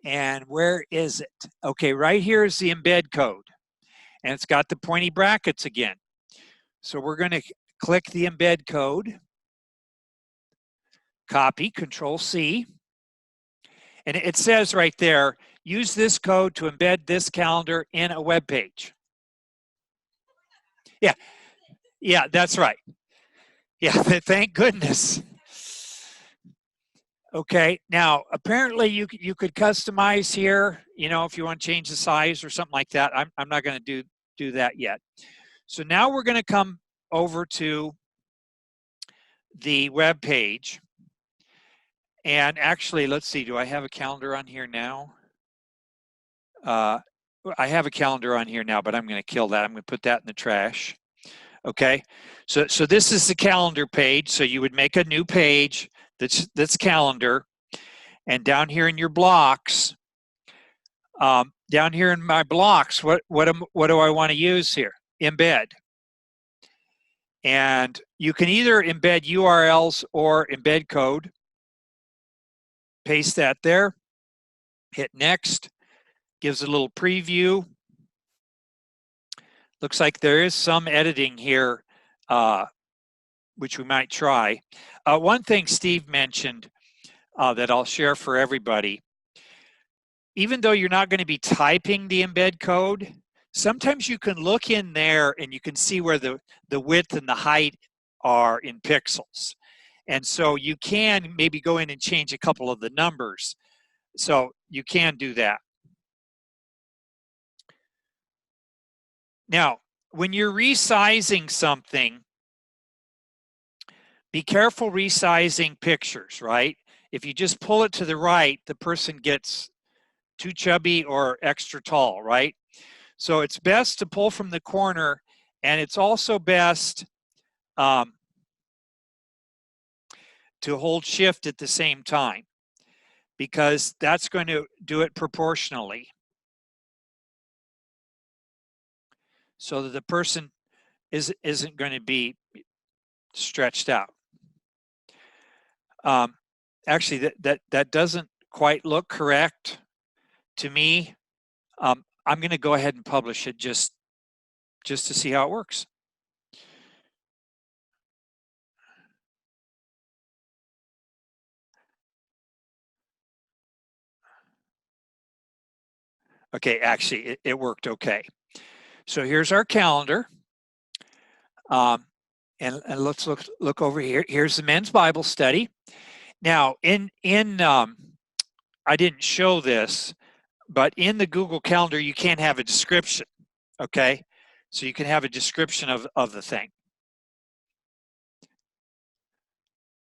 And where is it? Okay, right here is the embed code. And it's got the pointy brackets again. So we're going to click the embed code, copy, Control C. And it says right there, use this code to embed this calendar in a web page. Yeah, that's right. Yeah, thank goodness. Okay, now apparently you could customize here, you know, if you want to change the size or something like that. I'm not going to do that yet. So now we're going to come over to the web page. And actually, let's see, do I have a calendar on here now? I have a calendar on here now, but I'm going to kill that. I'm going to put that in the trash. Okay, so this is the calendar page. So you would make a new page that's calendar, and down here in your blocks, down here in my blocks, what do I want to use here? Embed. And you can either embed URLs or embed code. Paste that there. Hit next. Gives a little preview. Looks like there is some editing here, which we might try. One thing Steve mentioned that I'll share for everybody, even though you're not going to be typing the embed code, sometimes you can look in there and you can see where the width and the height are in pixels. And so you can maybe go in and change a couple of the numbers. So you can do that. Now, when you're resizing something, be careful resizing pictures, right? If you just pull it to the right, the person gets too chubby or extra tall, right? So it's best to pull from the corner, and it's also best to hold shift at the same time, because that's going to do it proportionally so that the person isn't going to be stretched out. Actually, that doesn't quite look correct to me. I'm going to go ahead and publish it just to see how it works. Okay, actually, it worked okay. So here's our calendar. And let's look over here. Here's the men's Bible study. Now, I didn't show this, but in the Google Calendar, you can have a description, okay? So you can have a description of the thing.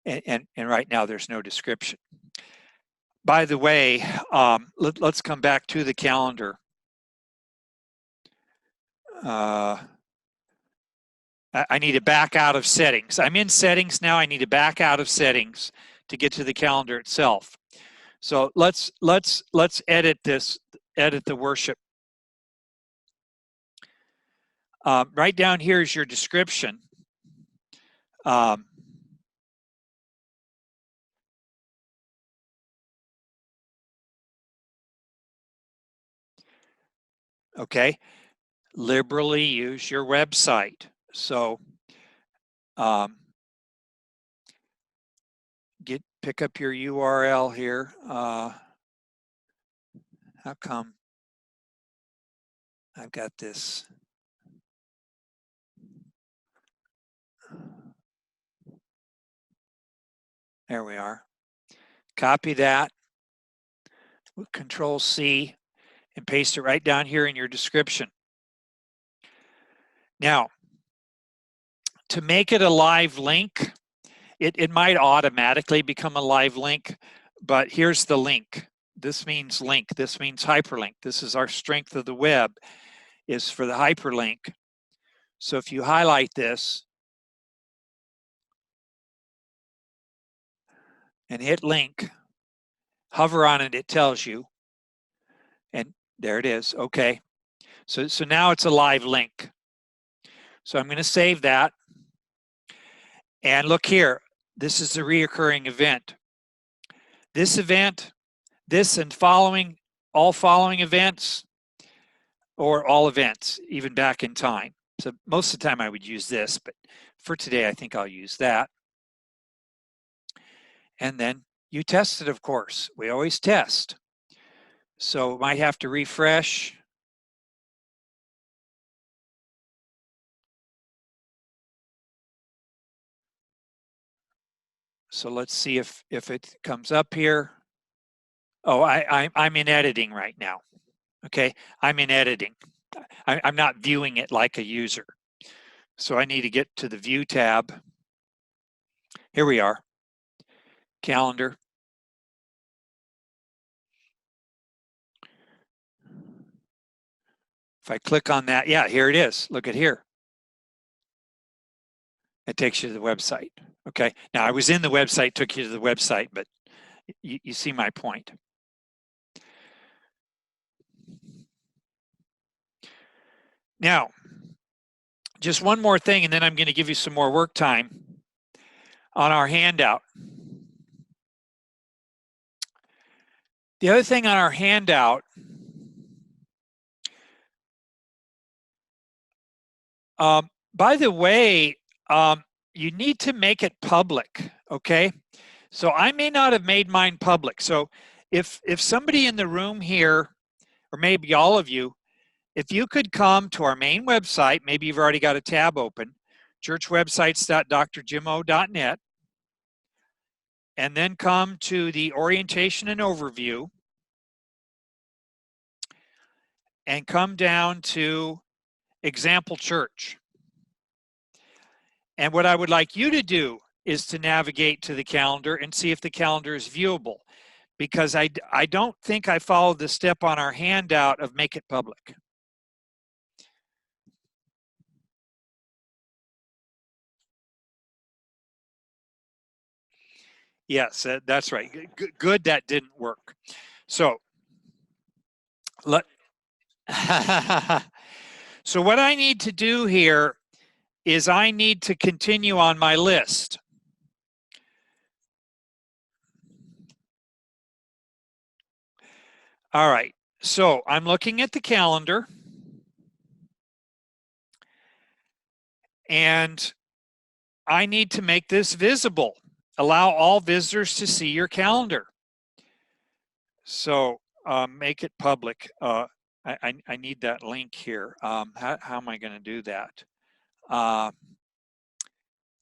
And right now, there's no description. By the way, let's come back to the calendar. I need to back out of settings. I'm in settings now. I need to back out of settings to get to the calendar itself. So let's edit this, edit the worship. Right down here is your description. Okay, liberally use your website. So pick up your URL here. How come I've got this? There we are. Copy that with Control C and paste it right down here in your description. Now, to make it a live link, it might automatically become a live link, but here's the link. This means link. This means hyperlink. This is our strength of the web, is for the hyperlink. So if you highlight this and hit link, hover on it, it tells you, and there it is. Okay. So now it's a live link. So I'm going to save that. And look here, this is a reoccurring event. This event, this and all following events, or all events, even back in time. So most of the time I would use this, but for today, I think I'll use that. And then you test it, of course. We always test. So might have to refresh. So let's see if it comes up here. Oh, I'm in editing right now. Okay, I'm in editing. I'm not viewing it like a user. So I need to get to the View tab. Here we are. Calendar. If I click on that, yeah, here it is. Look at here. It takes you to the website. Okay, now I was in the website, took you to the website, but you see my point. Now, just one more thing, and then I'm going to give you some more work time on our handout. The other thing on our handout, by the way, you need to make it public, okay? So I may not have made mine public. So if somebody in the room here, or maybe all of you, if you could come to our main website, maybe you've already got a tab open, churchwebsites.drjimo.net, and then come to the orientation and overview, and come down to example church. And what I would like you to do is to navigate to the calendar and see if the calendar is viewable, because I don't think I followed the step on our handout of make it public. Yes, that's right. Good, that didn't work. So so what I need to do here is I need to continue on my list. All right, so I'm looking at the calendar, and I need to make this visible. Allow all visitors to see your calendar. So make it public. I need that link here. How am I going to do that?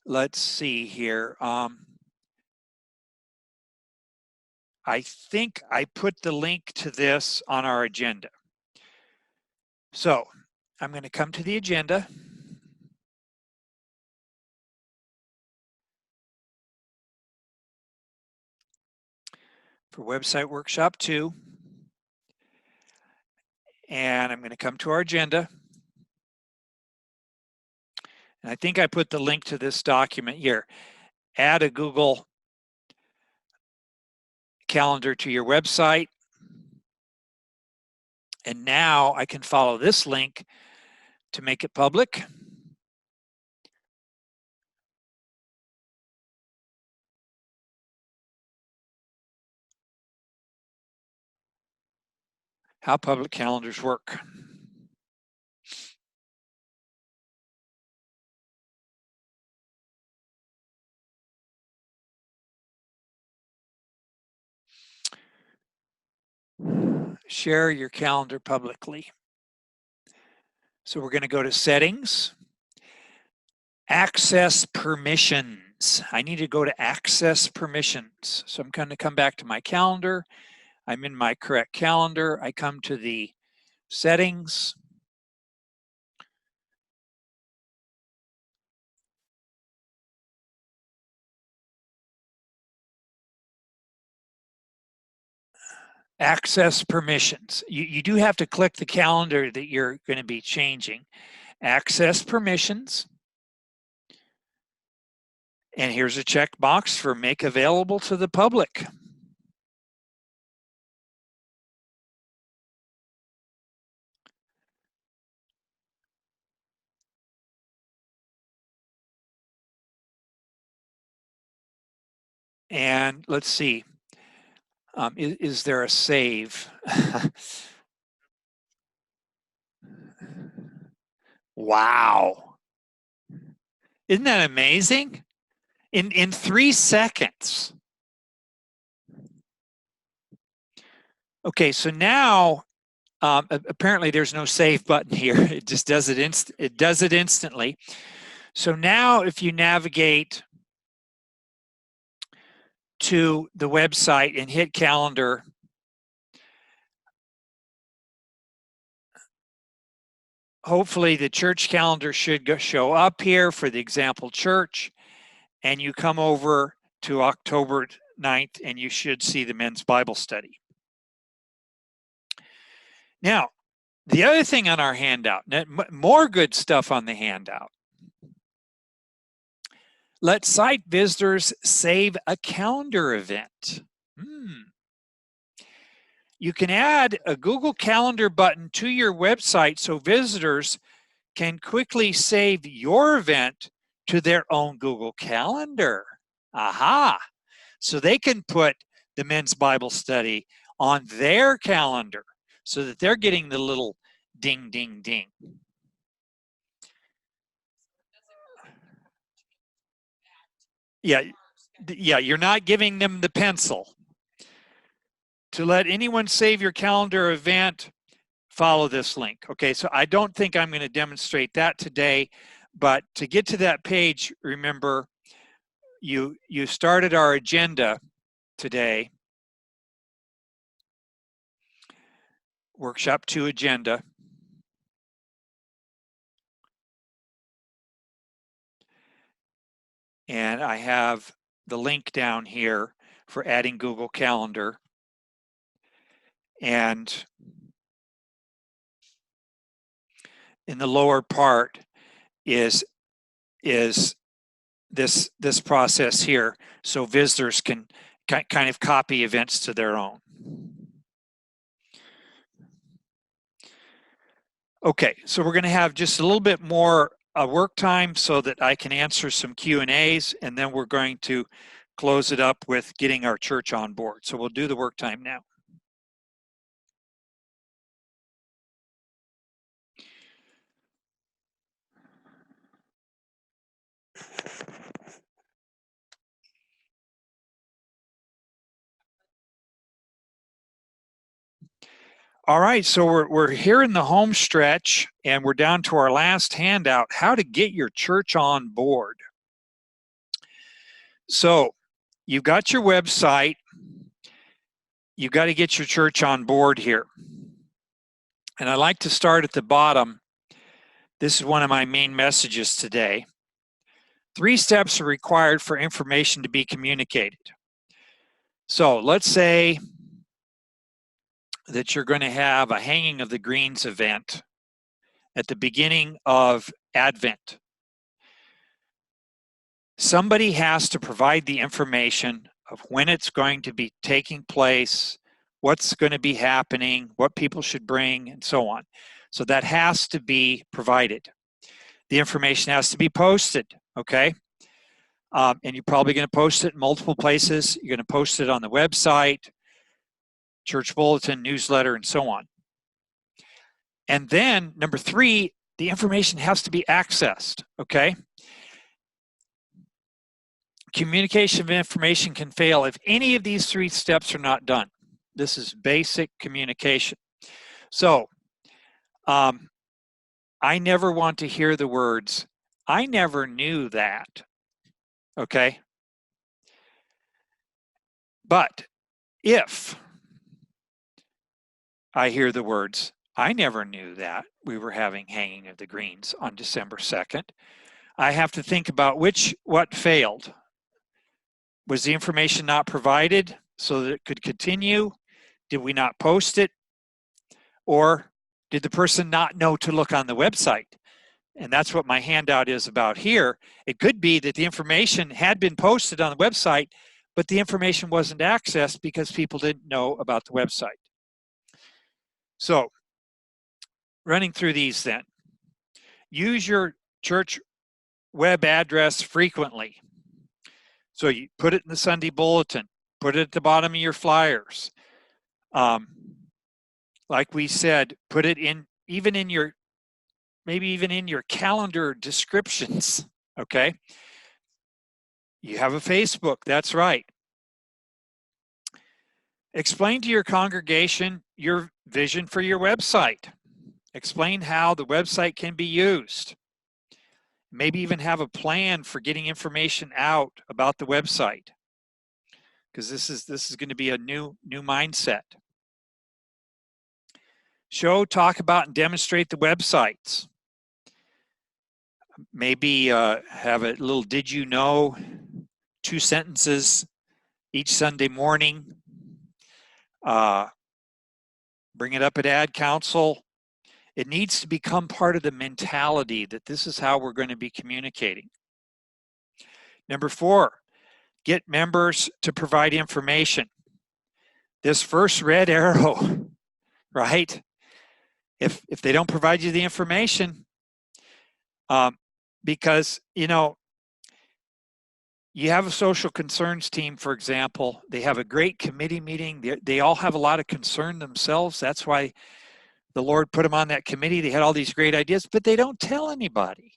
Let's see here. I think I put the link to this on our agenda. So I'm going to come to the agenda. For Website Workshop 2. And I'm going to come to our agenda. And I think I put the link to this document here. Add a Google Calendar to your website. And now I can follow this link to make it public. How public calendars work. Share your calendar publicly. So we're going to go to settings, access permissions. I need to go to access permissions. So I'm going to come back to my calendar. I'm in my correct calendar. I come to the settings. Access permissions. You do have to click the calendar that you're going to be changing. Access permissions. And here's a checkbox for make available to the public. And let's see, is there a save? Wow. Isn't that amazing? In 3 seconds. Okay, so now apparently there's no save button here. It just does it instantly. So now if you navigate to the website and hit calendar, hopefully the church calendar should show up here for the example church, and you come over to October 9th and you should see the men's Bible study. Now, the other thing on our handout, more good stuff on the handout. Let site visitors save a calendar event. You can add a Google Calendar button to your website so visitors can quickly save your event to their own Google Calendar. Aha! So they can put the men's Bible study on their calendar so that they're getting the little ding, ding, ding. Yeah, you're not giving them the pencil. To let anyone save your calendar event, follow this link. Okay, so I don't think I'm going to demonstrate that today, but to get to that page, remember, you started our agenda today, Workshop 2 agenda. And I have the link down here for adding Google Calendar. And in the lower part is this process here, so visitors can kind of copy events to their own. Okay, so we're going to have just a little bit more work time so that I can answer some Q&As, and then we're going to close it up with getting our church on board. So we'll do the work time now. All right, so we're here in the home stretch, and we're down to our last handout, how to get your church on board. So you've got your website. You've got to get your church on board here. And I like to start at the bottom. This is one of my main messages today. 3 steps are required for information to be communicated. So let's say that you're going to have a hanging of the greens event at the beginning of Advent. Somebody has to provide the information of when it's going to be taking place, what's going to be happening, what people should bring, and so on. So that has to be provided. The information has to be posted, okay? And you're probably going to post it in multiple places. You're going to post it on the website, church bulletin, newsletter, and so on. And then, number 3, the information has to be accessed, okay? Communication of information can fail if any of these 3 steps are not done. This is basic communication. So, I never want to hear the words, "I never knew that," okay? But if I hear the words, "I never knew that we were having hanging of the greens on December 2nd," I have to think about what failed. Was the information not provided so that it could continue? Did we not post it? Or did the person not know to look on the website? And that's what my handout is about here. It could be that the information had been posted on the website, but the information wasn't accessed because people didn't know about the website. So, running through these then. Use your church web address frequently. So you put it in the Sunday bulletin, put it at the bottom of your flyers. Like we said, put it in, maybe even in your calendar descriptions, okay? You have a Facebook, that's right. Explain to your congregation your vision for your website. Explain how the website can be used. Maybe even have a plan for getting information out about the website, because this is going to be a new mindset. Show, talk about, and demonstrate the websites. Maybe have a little did you know, 2 sentences each Sunday morning. Bring it up at Ad Council. It needs to become part of the mentality that this is how we're going to be communicating. Number 4, get members to provide information. This first red arrow, right? If they don't provide you the information, because, you know, you have a social concerns team, for example, they have a great committee meeting. They all have a lot of concern themselves. That's why the Lord put them on that committee. They had all these great ideas, but they don't tell anybody,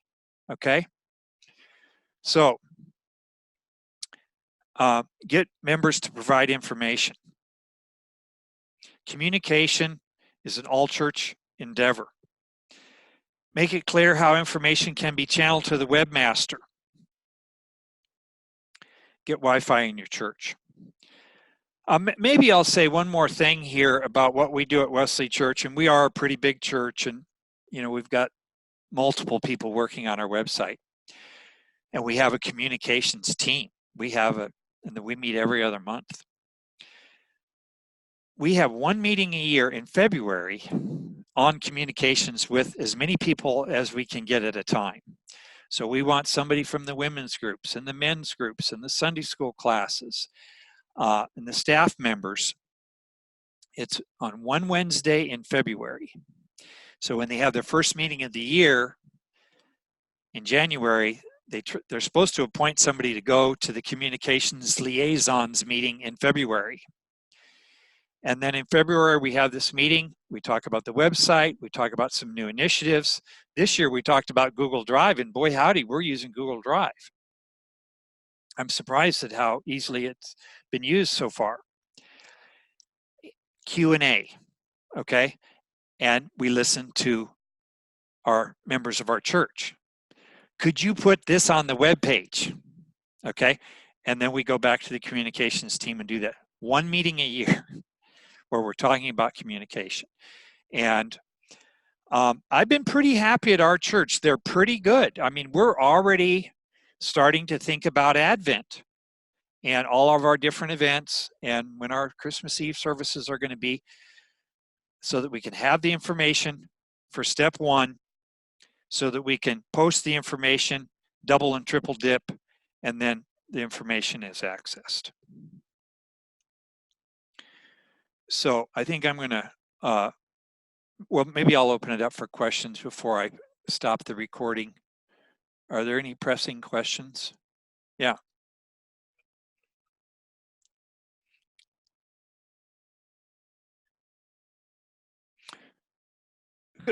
okay? So get members to provide information. Communication is an all-church endeavor. Make it clear how information can be channeled to the webmaster. Get Wi-Fi in your church. Maybe I'll say one more thing here about what we do at Wesley Church, and we are a pretty big church, and you know, we've got multiple people working on our website, and we have a communications team. And we meet every other month. We have one meeting a year in February on communications with as many people as we can get at a time. So we want somebody from the women's groups and the men's groups and the Sunday school classes and the staff members. It's on one Wednesday in February. So when they have their first meeting of the year in January, they're supposed to appoint somebody to go to the communications liaisons meeting in February. And then in February, we have this meeting. We talk about the website. We talk about some new initiatives. This year, we talked about Google Drive, and boy, howdy, we're using Google Drive. I'm surprised at how easily it's been used so far. Q&A, okay? And we listen to our members of our church. Could you put this on the web page? Okay, and then we go back to the communications team and do that. One meeting a year where we're talking about communication. And I've been pretty happy at our church. They're pretty good. I mean, we're already starting to think about Advent and all of our different events and when our Christmas Eve services are going to be, so that we can have the information for step 1, so that we can post the information, double and triple dip, and then the information is accessed. So I think I'm going to, well, maybe I'll open it up for questions before I stop the recording. Are there any pressing questions? Yeah.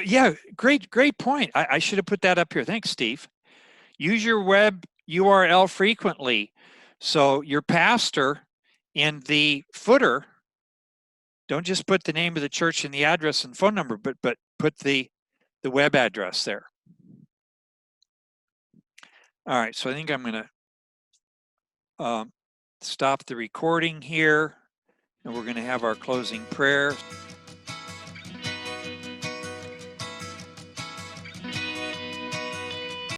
Yeah, great point. I should have put that up here. Thanks, Steve. Use your web URL frequently. So your pastor in the footer, don't just put the name of the church and the address and phone number, but put the web address there. All right, so I think I'm going to stop the recording here, and we're going to have our closing prayer.